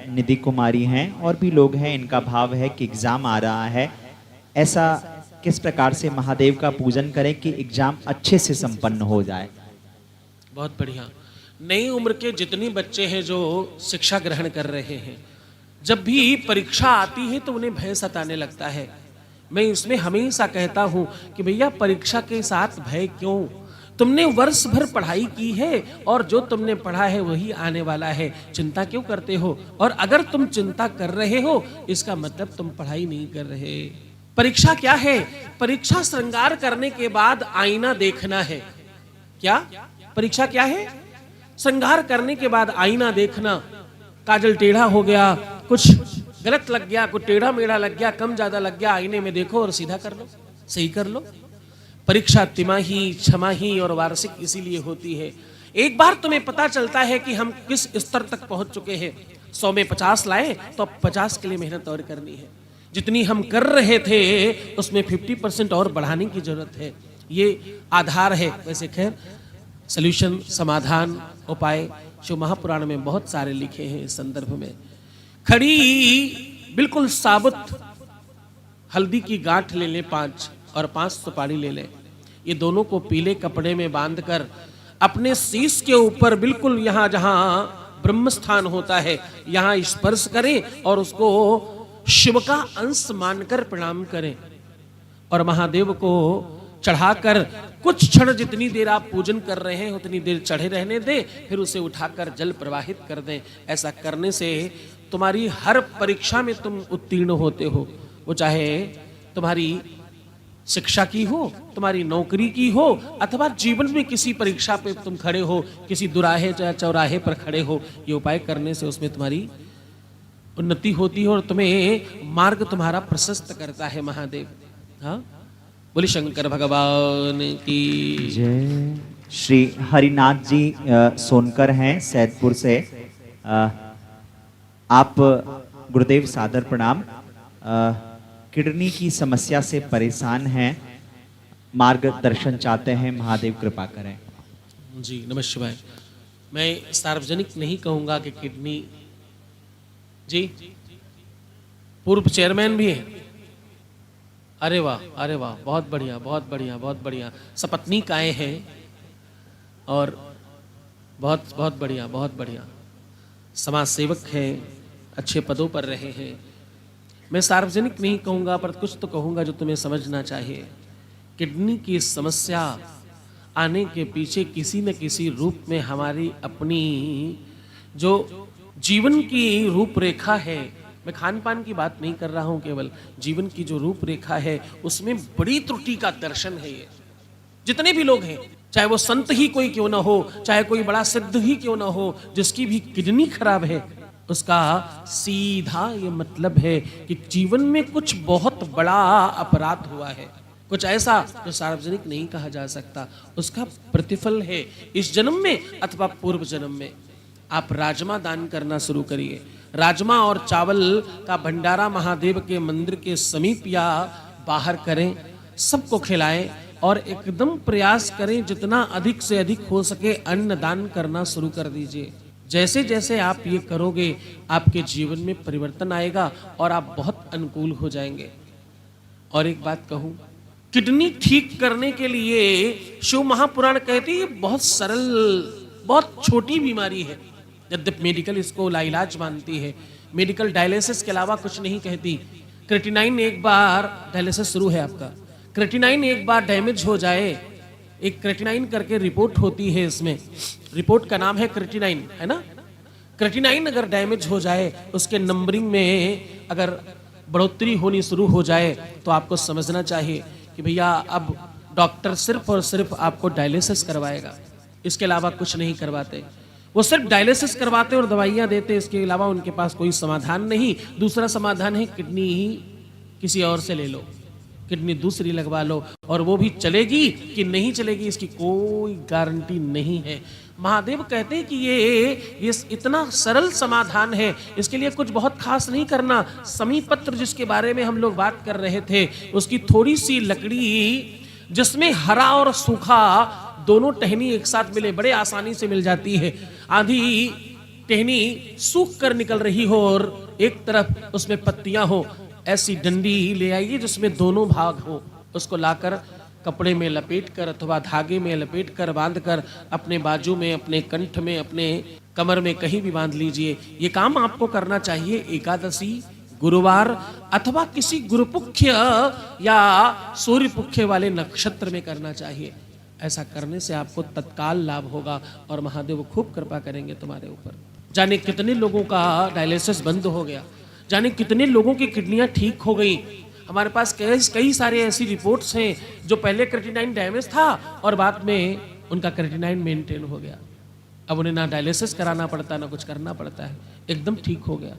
निधि कुमारी हैं और भी लोग हैं, इनका भाव है कि एग्ज़ाम आ रहा है, ऐसा किस प्रकार से महादेव का पूजन करें कि एग्ज़ाम अच्छे से संपन्न हो जाए। बहुत बढ़िया। नई उम्र के जितने बच्चे हैं जो शिक्षा ग्रहण कर रहे हैं, जब भी परीक्षा आती है तो उन्हें भय सताने लगता है। मैं इसमें हमेशा कहता हूं कि भैया परीक्षा के साथ भय क्यों? तुमने वर्ष भर पढ़ाई की है और जो तुमने पढ़ा है वही आने वाला है, चिंता क्यों करते हो? और अगर तुम चिंता कर रहे हो इसका मतलब तुम पढ़ाई नहीं कर रहे। परीक्षा क्या है? परीक्षा श्रृंगार करने के बाद आईना देखना है। क्या परीक्षा क्या है? श्रृंगार करने के बाद आईना देखना। काजल टेढ़ा हो गया, कुछ गलत लग गया, कुछ टेढ़ा मेढ़ा लग गया, कम ज्यादा लग गया, आईने में देखो और सीधा कर लो, सही कर लो। परीक्षा तिमाही, छमाही और वार्षिक इसीलिए होती है। एक बार तुम्हें पता चलता है कि हम किस स्तर तक पहुंच चुके हैं, 100 में 50 लाए तो अब 50 के लिए मेहनत और करनी है। जितनी हम कर रहे थे उसमें 50% और बढ़ाने की जरूरत है। ये आधार है। वैसे खैर सॉल्यूशन, समाधान, उपाय शिव महापुराण में बहुत सारे लिखे हैं इस संदर्भ में। खड़ी बिल्कुल साबुत हल्दी की गांठ ले लें 5 और 5 सुपारी ले लें। ये दोनों को पीले कपड़े में बांधकर अपने शीश के ऊपर बिल्कुल यहाँ जहाँ ब्रह्म स्थान होता है यहाँ स्पर्श करें और उसको शिव का अंश मानकर प्रणाम करें और महादेव को चढ़ाकर कुछ क्षण जितनी देर आप पूजन कर रहे हैं उतनी देर चढ़े रहने दें, फिर उसे उठाकर जल प्रवाहित कर दें। ऐसा करने से तुम्हारी हर परीक्षा में तुम उत्तीर्ण होते हो, वो चाहे तुम्हारी शिक्षा की हो, तुम्हारी नौकरी की हो, अथवा जीवन में किसी परीक्षा पे तुम खड़े हो, किसी दुराहे या चौराहे पर खड़े हो। ये उपाय करने से उसमें तुम्हारी उन्नति होती है और तुम्हें मार्ग तुम्हारा प्रशस्त करता है महादेव। हाँ, बोले शंकर भगवान की जय। श्री हरिनाथ जी सोनकर हैं सैदपुर से। आप गुरुदेव सादर प्रणाम। किडनी की समस्या से परेशान हैं, मार्गदर्शन चाहते हैं, महादेव कृपा करें। जी नमः शिवाय। मैं सार्वजनिक नहीं कहूंगा कि किडनी जी पूर्व चेयरमैन भी हैं। अरे वाह, अरे वाह, बहुत बढ़िया, बहुत बढ़िया, बहुत बढ़िया। सपत्नीक आए हैं और बहुत बहुत बढ़िया, बहुत बढ़िया। समाज सेवक हैं, अच्छे पदों पर रहे हैं। मैं सार्वजनिक नहीं कहूँगा पर कुछ तो कहूँगा जो तुम्हें समझना चाहिए। किडनी की समस्या आने के पीछे किसी न किसी रूप में हमारी अपनी जो जीवन की रूपरेखा है, मैं खान पान की बात नहीं कर रहा हूँ, केवल जीवन की जो रूपरेखा है उसमें बड़ी त्रुटि का दर्शन है। ये जितने भी लोग हैं, चाहे वो संत ही कोई क्यों ना हो, चाहे कोई बड़ा सिद्ध ही क्यों ना हो, जिसकी भी किडनी खराब है उसका सीधा ये मतलब है कि जीवन में कुछ बहुत बड़ा अपराध हुआ है, कुछ ऐसा जो सार्वजनिक नहीं कहा जा सकता। उसका प्रतिफल है इस जन्म में अथवा पूर्व जन्म में। आप राजमा दान करना शुरू करिए। राजमा और चावल का भंडारा महादेव के मंदिर के समीप या बाहर करें, सबको खिलाएं और एकदम प्रयास करें जितना अधिक से अधिक हो सके अन्न दान करना शुरू कर दीजिए। जैसे जैसे आप ये करोगे आपके जीवन में परिवर्तन आएगा और आप बहुत अनुकूल हो जाएंगे। और एक बात कहूं, किडनी ठीक करने के लिए शिव महापुराण कहती है बहुत सरल, बहुत छोटी बीमारी है। यद्यपि मेडिकल इसको लाइलाज मानती है, मेडिकल डायलिसिस के अलावा कुछ नहीं कहती। क्रेटिनाइन एक बार, डायलिसिस शुरू है आपका, क्रेटिनाइन एक बार डैमेज हो जाए, एक क्रेटिनाइन करके रिपोर्ट होती है, इसमें रिपोर्ट का नाम है क्रेटिनाइन, है ना। क्रेटिनाइन अगर डैमेज हो जाए, उसके नंबरिंग में अगर बढ़ोतरी होनी शुरू हो जाए तो आपको समझना चाहिए कि भैया अब डॉक्टर सिर्फ और सिर्फ आपको डायलिसिस करवाएगा, इसके अलावा कुछ नहीं करवाते। वो सिर्फ डायलिसिस करवाते और दवाइयाँ देते, इसके अलावा उनके पास कोई समाधान नहीं। दूसरा समाधान है किडनी ही किसी और से ले लो, किडनी दूसरी लगवा लो, और वो भी चलेगी कि नहीं चलेगी इसकी कोई गारंटी नहीं है। महादेव कहते हैं कि ये इतना सरल समाधान है, इसके लिए कुछ बहुत खास नहीं करना। समीपत्र जिसके बारे में हम लोग बात कर रहे थे, उसकी थोड़ी सी लकड़ी जिसमें हरा और सूखा दोनों टहनी एक साथ मिले, बड़े आसानी से मिल जाती है। आधी टहनी सूख कर निकल रही हो और एक तरफ उसमें पत्तियां हो, ऐसी डंडी ले आइए जिसमें दोनों भाग हो, उसको लाकर कपड़े में लपेट कर अथवा धागे में लपेट कर बांध कर अपने बाजू में, अपने कंठ में, अपने कमर में कहीं भी बांध लीजिए। ये काम आपको करना चाहिए एकादशी, गुरुवार अथवा किसी गुरुपुख्य या सूर्यपुख्य वाले नक्षत्र में करना चाहिए। ऐसा करने से आपको तत्काल लाभ होगा और महादेव खूब कृपा करेंगे तुम्हारे ऊपर। जाने कितने लोगों का डायलिसिस बंद हो गया, जाने कितने लोगों की किडनियां ठीक हो गई। हमारे पास कई सारे ऐसी रिपोर्ट्स हैं जो पहले क्रेटिनाइन डैमेज था और बाद में उनका क्रेटिनाइन मेंटेन हो गया। अब उन्हें ना डायलिसिस कराना पड़ता, ना कुछ करना पड़ता है, एकदम ठीक हो गया।